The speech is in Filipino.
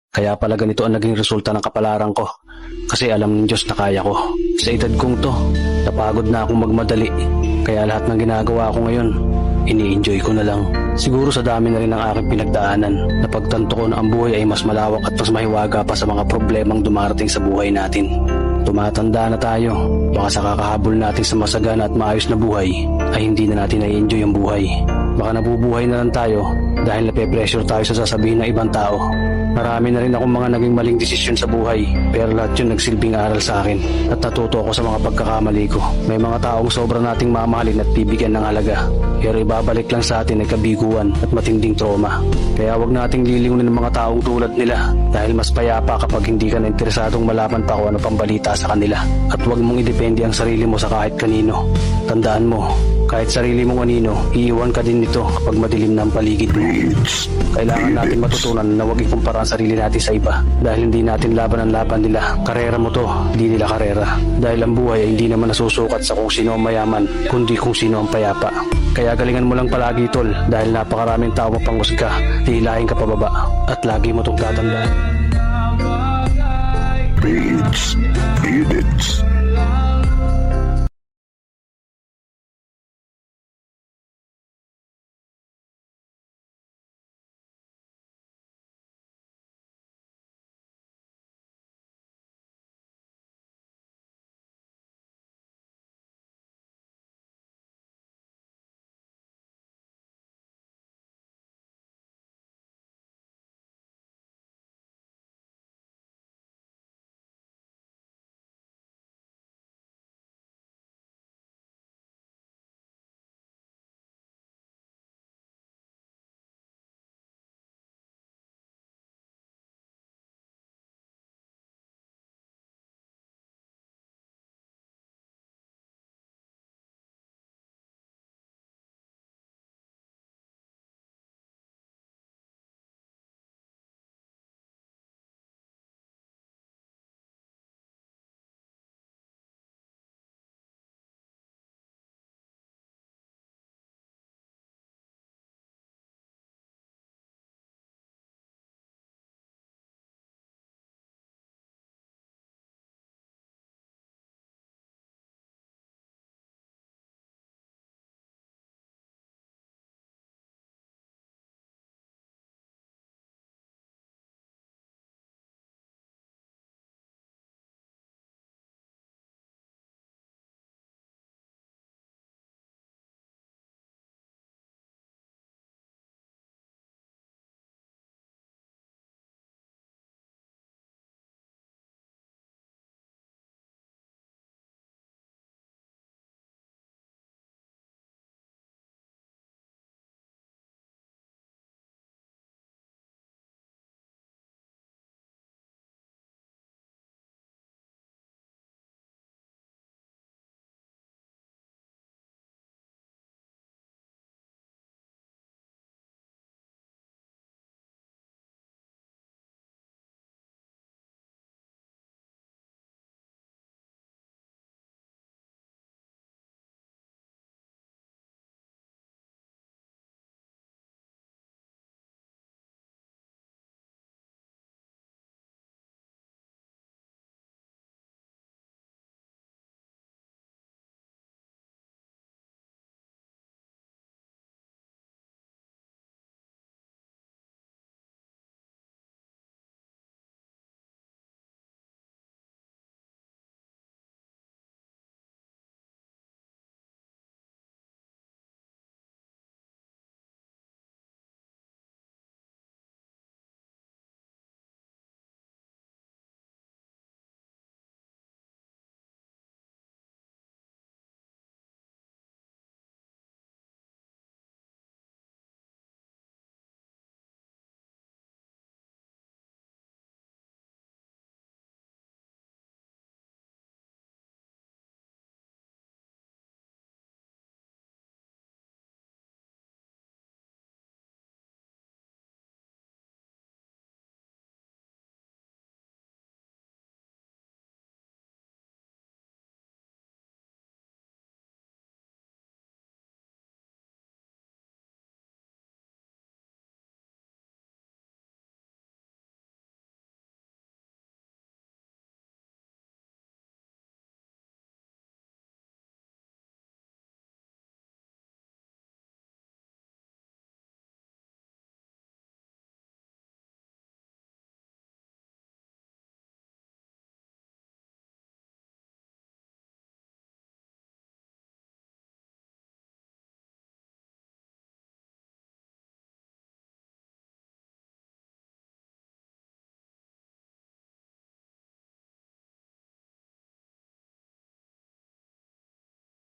Kaya pala ganito ang naging resulta ng kapalaran ko. Kasi alam ng Diyos na kaya ko. Sa edad kong to, napagod na akong magmadali. Kaya lahat ng ginagawa ko ngayon, ini-enjoy ko na lang. Siguro sa dami na rin ng aking pinagdaanan, napagtanto ko na ang buhay ay mas malawak at mas mahiwaga pa sa mga problemang dumarating sa buhay natin. Tumatanda na tayo, baka sa kakahabol natin sa masagana at maayos na buhay, ay hindi na natin na-enjoy ang buhay. Baka nabubuhay na lang tayo dahil nape-pressure tayo sa sasabihin ng ibang tao. Marami na rin akong mga naging maling desisyon sa buhay, pero lahat yun nagsilbing aral sa akin at natuto ako sa mga pagkakamali ko. May mga taong sobra nating mamahalin at bibigyan ng halaga, pero ibabalik lang sa atin ay kabiguan at matinding trauma. Kaya wag nating liliwin ng mga taong tulad nila dahil mas payapa kapag hindi ka na interesadong malaman pa kung ano pang balita sa kanila. At wag mong idepende ang sarili mo sa kahit kanino. Tandaan mo, kahit sarili mong anino, iiwan ka din nito kapag madilim na ang paligid mo. Kailangan natin matutunan na huwag ikumpara ang sarili natin sa iba dahil hindi natin laban ang laban nila. Karera mo to, hindi nila karera. Dahil ang buhay ay hindi naman nasusukat sa kung sino ang mayaman, kundi kung sino ang payapa. Kaya galingan mo lang palagi, tol, dahil napakaraming tao mapanghusga, hihilahin ka pababa. At lagi mo itong tatandaan. Beats, edits.